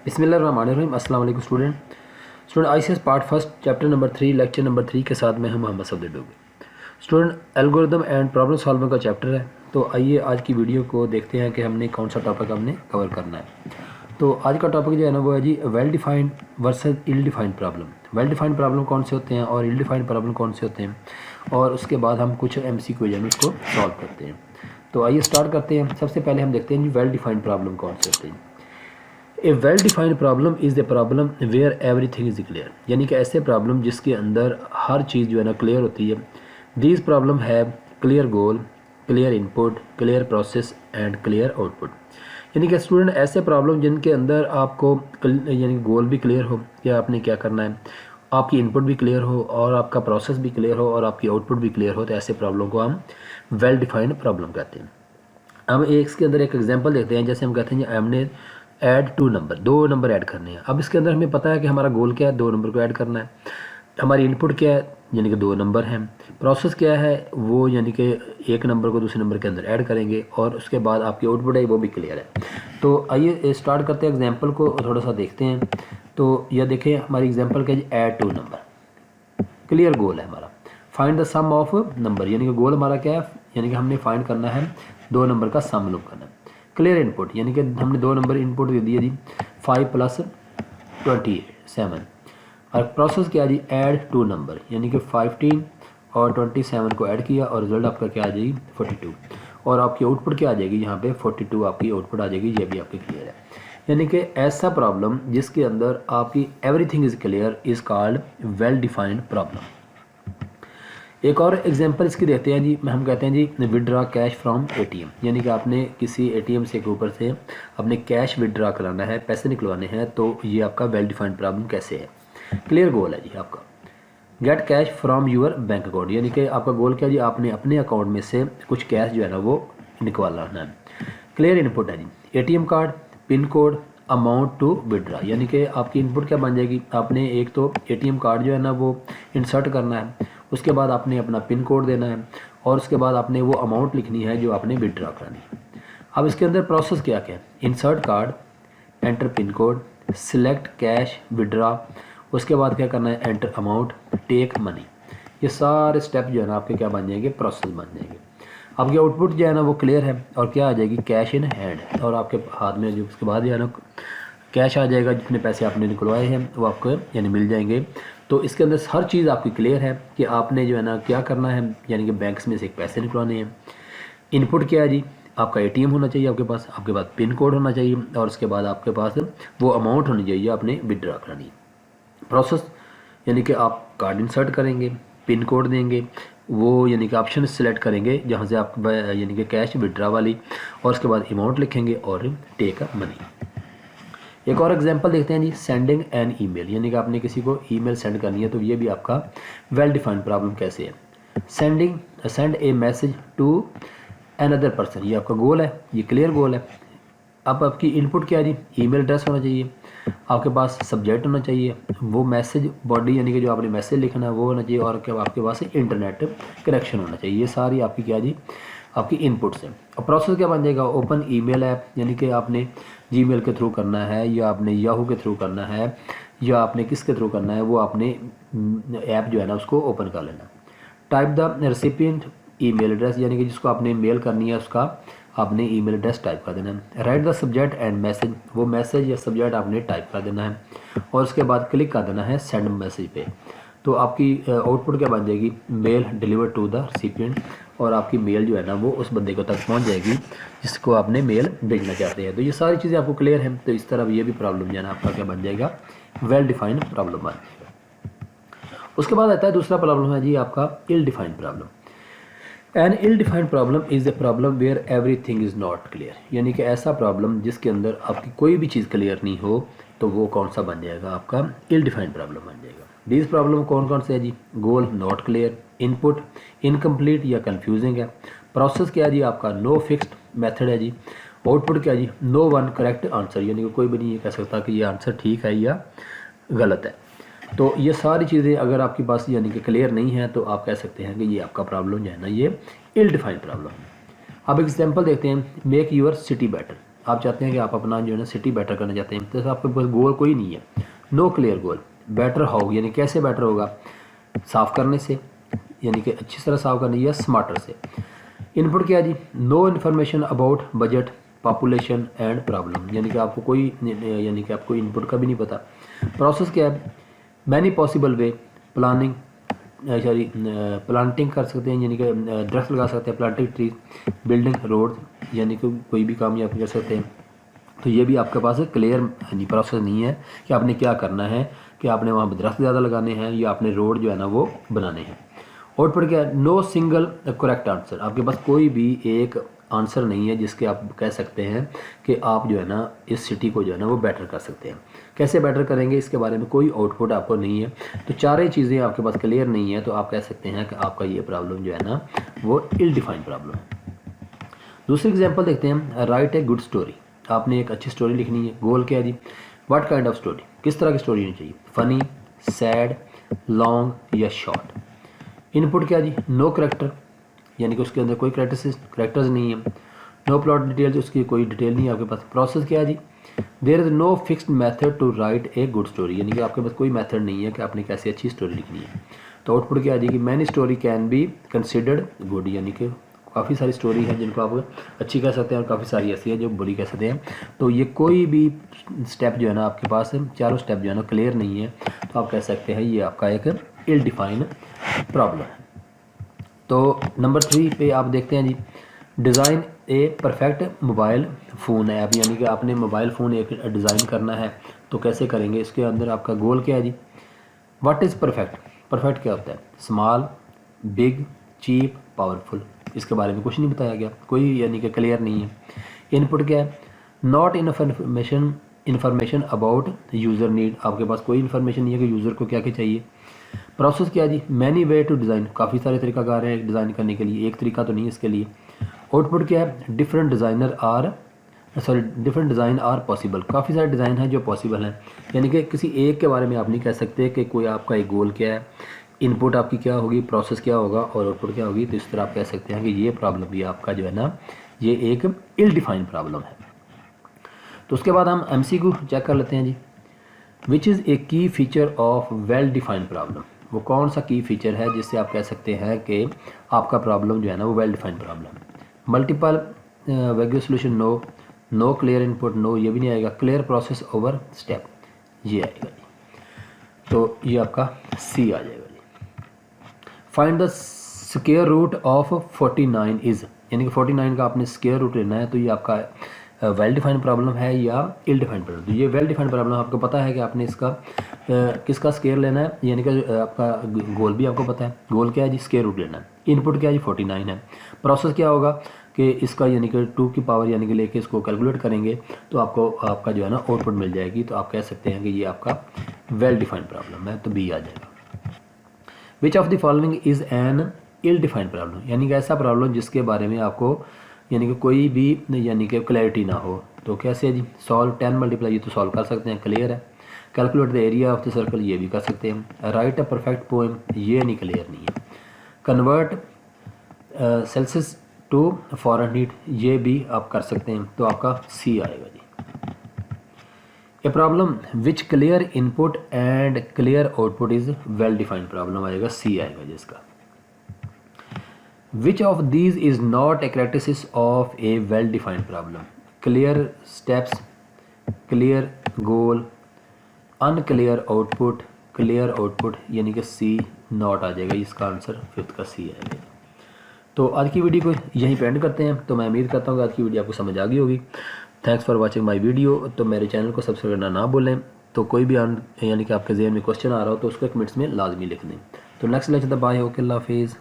बिस्मिल्लाहिर्रहमानिर्रहीम। अस्सलाम वालेकुम student ICS part first chapter number 3 lecture number 3 के साथ मैं हूं Mohammad Safdar Dobi. Student algorithm and problem solving का चैप्टर है। तो आइए आज की वीडियो को देखते हैं कि हमने कौन सा टॉपिक हमने कवर करना है। तो आज का टॉपिक जो है ना वो है जी well defined versus ill defined problem. Well defined problem कौन से होते हैं और इल डिफाइंड प्रॉब्लम कौन से होते हैं, और उसके बाद हम कुछ MCQ जो है उसको सॉल्व करते हैं। तो आइए स्टार्ट करते हैं। सबसे पहले हम देखते हैं जी वेल डिफाइंड प्रॉब्लम कौन से होते हैं। A well defined problem is the problem where everything is clear, यानी कि ऐसे प्रॉब्लम जिसके अंदर हर चीज़ जो है ना क्लियर होती है। These problem have clear goal, clear input, clear process and clear output. यानी कि स्टूडेंट ऐसे प्रॉब्लम जिनके अंदर आपको यानी गोल भी क्लियर हो कि आपने क्या करना है, आपकी इनपुट भी क्लियर हो और आपका प्रोसेस भी क्लियर हो और आपकी आउटपुट भी क्लियर हो, तो ऐसे प्रॉब्लम को हम वेल डिफाइंड प्रॉब्लम कहते हैं। अब इसके अंदर एक एग्जांपल देखते हैं। जैसे हम कहते हैं हमने ऐड 2 नंबर, 2 नंबर ऐड करने हैं। अब इसके अंदर हमें पता है कि हमारा गोल क्या है, 2 नंबर को ऐड करना है। हमारी इनपुट क्या है, यानी कि 2 नंबर हैं। प्रोसेस क्या है, वो यानी कि 1 नंबर को दूसरे नंबर के अंदर ऐड करेंगे और उसके बाद आपकी आउटपुट है वो भी क्लियर है। तो आइए स्टार्ट करते हैं, एग्जाम्पल को थोड़ा सा देखते हैं। तो यह देखिए हमारी एग्जाम्पल क्या है, ऐड 2 नंबर। क्लियर गोल है हमारा, find the sum of number, यानी कि गोल हमारा क्या है, यानी कि हमने फाइंड करना है 2 नंबर का सम लुक करना है। क्लियर इनपुट, यानी कि हमने 2 नंबर इनपुट दे दिए जी, 5 + 27। और प्रोसेस क्या जी, ऐड 2 नंबर, यानी कि 15 और 27 को ऐड किया और रिजल्ट आपका क्या आ जाएगी 42। और आपकी आउटपुट क्या आ जाएगी, यहाँ पे 42 आपकी आउटपुट आ जाएगी। ये भी आपकी क्लियर है। यानी कि ऐसा प्रॉब्लम जिसके अंदर आपकी everything is clear is called well defined problem. एक और एग्जांपल इसकी देते हैं जी, हम कहते हैं जी विड्रा कैश फ्रॉम ATM, यानी कि आपने किसी ATM से के ऊपर से अपने कैश विड्रा कराना है, पैसे निकलवाने हैं। तो ये आपका वेल डिफाइंड प्रॉब्लम कैसे है। क्लियर गोल है जी आपका, get cash from your bank account, यानी कि आपका गोल क्या जी, आपने अपने अकाउंट में से कुछ कैश जो है ना वो निकलवाना है। क्लियर इनपुट है जी, ATM card, pin code, amount to withdraw, यानी कि आपकी इनपुट क्या बन जाएगी, आपने एक तो ATM कार्ड जो है ना वो इंसर्ट करना है, उसके बाद आपने अपना पिन कोड देना है और उसके बाद आपने वो अमाउंट लिखनी है जो आपने विड्रा करानी है। अब इसके अंदर प्रोसेस क्या क्या है, insert card, enter pin code, select cash withdraw, उसके बाद क्या करना है, एंटर अमाउंट, टेक मनी। ये सारे स्टेप जो है ना आपके क्या बन जाएंगे, प्रोसेस बन जाएंगे। आपकी आउटपुट जो है ना वो क्लियर है और क्या आ जाएगी, कैश इन हैंड, और आपके हाथ में जो उसके बाद जो है ना कैश आ जाएगा। जितने पैसे आपने निकलवाए हैं वो आपको यानी मिल जाएंगे। तो इसके अंदर हर चीज़ आपकी क्लियर है कि आपने जो है ना क्या करना है, यानी कि बैंक्स में से एक पैसे निकलवाने हैं। इनपुट क्या है जी, आपका ATM होना चाहिए आपके पास पिन कोड होना चाहिए और उसके बाद आपके पास वो अमाउंट होनी चाहिए आपने विड्रा करानी है। प्रोसेस यानी कि आप कार्ड इंसर्ट करेंगे, पिन कोड देंगे, वो यानी कि ऑप्शन सेलेक्ट करेंगे जहाँ से आप यानी कि कैश विड्रा वाली, और उसके बाद अमाउंट लिखेंगे और टेक मनी। एक और एग्जांपल देखते हैं जी, सेंडिंग एन ईमेल, यानी कि आपने किसी को ईमेल सेंड करनी है। तो ये भी आपका वेल डिफाइंड प्रॉब्लम कैसे है। Send a message to another person, ये आपका गोल है, ये क्लियर गोल है। अब आपकी इनपुट क्या है जी, ईमेल एड्रेस होना चाहिए, आपके पास सब्जेक्ट होना चाहिए, वो मैसेज बॉडी यानी कि जो आपने मैसेज लिखना है वो होना चाहिए, और क्या आपके पास इंटरनेट कनेक्शन होना चाहिए। ये सारी आपकी क्या जी, आपकी इनपुट्स हैं। और प्रोसेस क्या बन जाएगा, ओपन ईमेल ऐप, यानी कि आपने जीमेल के थ्रू करना है या आपने याहू के थ्रू करना है या आपने किसके थ्रू करना है, वो आपने ऐप जो है ना उसको ओपन कर लेना। Type the recipient email address, यानी कि जिसको आपने मेल करनी है उसका आपने ईमेल एड्रेस टाइप कर देना है। Right the subject and message, वो मैसेज या सब्जेक्ट आपने टाइप कर देना है और उसके बाद क्लिक कर देना है सेंड मैसेज पे। तो आपकी आउटपुट क्या बन जाएगी, mail deliver to the recipient, और आपकी मेल जो है ना वो उस बंदे को तक पहुंच जाएगी जिसको आपने मेल भेजना चाहते हैं। तो ये सारी चीज़ें आपको क्लियर हैं। तो इस तरह ये भी प्रॉब्लम जो है ना आपका क्या बन जाएगा, वेल डिफाइंड प्रॉब्लम बन जाएगा। उसके बाद आता है दूसरा प्रॉब्लम है जी आपका ill defined problem. An ill defined problem is the problem where everything is not clear, यानी कि ऐसा प्रॉब्लम जिसके अंदर आपकी कोई भी चीज़ क्लियर नहीं हो, तो वो कौन सा बन जाएगा, आपका इल डिफाइंड प्रॉब्लम बन जाएगा। दीज प्रॉब्लम कौन कौन से है जी, गोल नॉट क्लियर, इनपुट इनकम्प्लीट या कन्फ्यूजिंग है, प्रोसेस क्या है जी आपका नो फिक्स्ड मेथड है जी, आउटपुट क्या है जी नो वन करेक्ट आंसर, यानी कि कोई भी नहीं ये कह सकता कि ये आंसर ठीक है या गलत है। तो ये सारी चीज़ें अगर आपके पास यानी कि क्लियर नहीं है तो आप कह सकते हैं कि ये आपका प्रॉब्लम जो है ना ये इल डिफाइंड प्रॉब्लम है। अब एग्जांपल देखते हैं, मेक यूर सिटी बेटर, आप चाहते हैं कि आप अपना जो है ना सिटी बेटर करना चाहते हैं, तो आपके पास गोल कोई नहीं है, no clear goal. Better how यानी कैसे बेटर होगा, साफ़ करने से, यानी कि अच्छी तरह साफ़ करने, या स्मार्टर से। इनपुट क्या है जी, no information about budget, population and problem, यानी कि आपको कोई यानी कि आपको इनपुट का भी नहीं पता। प्रोसेस क्या है, many possible way, planning sorry planting कर सकते हैं, यानी कि दरख्त लगा सकते हैं, प्लांटिंग ट्री, बिल्डिंग रोड, यानी कि कोई भी काम आप कर सकते हैं। तो ये भी आपके पास क्लियर प्रोसेस नहीं है कि आपने क्या करना है, कि आपने वहाँ दरख्त ज़्यादा लगाने हैं या आपने रोड जो है ना वो बनाने हैं। आउटपुट क्या है, नो सिंगल करेक्ट आंसर, आपके पास कोई भी एक आंसर नहीं है जिसके आप कह सकते हैं कि आप जो है ना इस सिटी को जो है ना वो बेटर कर सकते हैं। कैसे बेटर करेंगे इसके बारे में कोई आउटपुट आपको नहीं है, तो चारों चीज़ें आपके पास क्लियर नहीं है, तो आप कह सकते हैं कि आपका ये प्रॉब्लम जो है ना वो इल डिफाइंड प्रॉब्लम है। दूसरी एग्जांपल देखते हैं, राइट ए गुड स्टोरी, आपने एक अच्छी स्टोरी लिखनी है। गोल क्या है जी, व्हाट काइंड ऑफ स्टोरी, किस तरह की स्टोरी होनी चाहिए, फनी, सैड, लॉन्ग या शॉर्ट। इनपुट क्या जी, नो करेक्टर, यानी कि उसके अंदर कोई करेक्टर्स नहीं है। नो प्लॉट डिटेल्स, उसकी कोई डिटेल नहीं है आपके पास। प्रोसेस क्या है जी, there is no fixed method to write a good story, यानी कि आपके पास कोई मेथड नहीं है कि आपने कैसे अच्छी स्टोरी लिखनी है। तो आउटपुट क्या है जी, कि many story can be considered good, यानी कि काफ़ी सारी स्टोरी है जिनको आप अच्छी कह सकते हैं और काफ़ी सारी ऐसी है जो बुरी कह सकते हैं। तो ये कोई भी स्टेप जो है ना आपके पास चारों स्टेप जो है ना क्लियर नहीं है, तो आप कह सकते हैं ये आपका एक इल डिफाइन प्रॉब्लम है। तो नंबर 3 पे आप देखते हैं जी, design a perfect mobile phone app, यानी कि आपने मोबाइल फ़ोन एक डिज़ाइन करना है, तो कैसे करेंगे, इसके अंदर आपका गोल क्या है जी। व्हाट इज़ परफेक्ट, परफेक्ट क्या होता है, स्मॉल, बिग, चीप, पावरफुल, इसके बारे में कुछ नहीं बताया गया, कोई यानी कि क्लियर नहीं है। इनपुट क्या है, not enough information about user need, आपके पास कोई इन्फॉर्मेशन नहीं है कि यूज़र को क्या क्या चाहिए। प्रोसेस क्या है जी, मैनी वे टू डिज़ाइन, काफ़ी सारे तरीकाकार हैं डिज़ाइन करने के लिए, एक तरीका तो नहीं इसके लिए। आउटपुट क्या है, डिफरेंट डिज़ाइन आर पॉसिबल, काफ़ी सारे डिज़ाइन हैं जो पॉसिबल हैं, यानी कि किसी एक के बारे में आप नहीं कह सकते कि कोई आपका एक गोल क्या है, इनपुट आपकी क्या होगी, प्रोसेस क्या होगा और आउटपुट क्या होगी। तो इस तरह आप कह सकते हैं कि ये प्रॉब्लम भी आपका जो है ना ये एक इल डिफाइंड प्रॉब्लम है। तो उसके बाद हम MCQ चेक कर लेते हैं जी, विच इज़ ए की feature of well defined problem, वो कौन सा की फीचर है जिससे आप कह सकते हैं कि आपका प्रॉब्लम जो है ना वो वेल डिफाइंड प्रॉब्लम है। Multiple value solution, no, no clear input, no ये भी नहीं आएगा। क्लियर प्रोसेस ओवर स्टेप, ये आएगा जी, तो ये आपका C आ जाएगा जी। Find the square root of 49 is, यानी कि 49 का आपने स्क्वायर रूट लेना है, तो ये आपका वेल डिफाइंड प्रॉब्लम है या इल डिफाइंड प्रॉब्लम। तो ये वेल डिफाइंड प्रॉब्लम आपको पता है कि आपने इसका किसका स्क्वायर लेना है, यानी कि आपका गोल भी आपको पता है, गोल क्या है जी, स्क्वायर रूट लेना है। इनपुट क्या है जी, 49 है। प्रोसेस क्या होगा कि इसका यानी कि 2 की पावर यानी कि लेके इसको कैलकुलेट करेंगे तो आपको आपका जो है ना आउटपुट मिल जाएगी। तो आप कह सकते हैं कि ये आपका वेल डिफाइंड प्रॉब्लम है, तो B आ जाएगा। Which of the following is an ill defined problem, यानी कि ऐसा प्रॉब्लम जिसके बारे में आपको यानी कि कोई भी यानी कि क्लैरिटी ना हो। तो कैसे है जी, सॉल्व 10 मल्टीप्लाई, ये तो सॉल्व कर सकते हैं, क्लियर है। Calculate the area of the circle, ये भी कर सकते हैं। राइट अ परफेक्ट पोएम, ये नहीं क्लियर नहीं है। कन्वर्ट सेल्सियस टू फ़ारेनहीट, ये भी आप कर सकते हैं, तो आपका C आएगा जी। A problem which clear input and clear output is well defined problem आएगा, C आएगा जिसका। Which of these is not a characteristic of a well-defined problem? Clear steps, clear goal, unclear output, clear output, यानी कि C not आ जाएगा, इसका answer 5th का C आएगा। तो आज की वीडियो को यहीं पे एंड करते हैं। तो मैं उम्मीद करता हूँ कि आज की वीडियो आपको समझ आ गई होगी। Thanks for watching my video. तो मेरे चैनल को सब्सक्राइब करना ना भूलें। तो कोई भी यानी कि आपके जहन में क्वेश्चन आ रहा हो तो उसको कमेंट्स में लाजमी लिख दें। तो नेक्स्ट लेक्चर तक बाय, ओके, अल्लाह हाफिज़।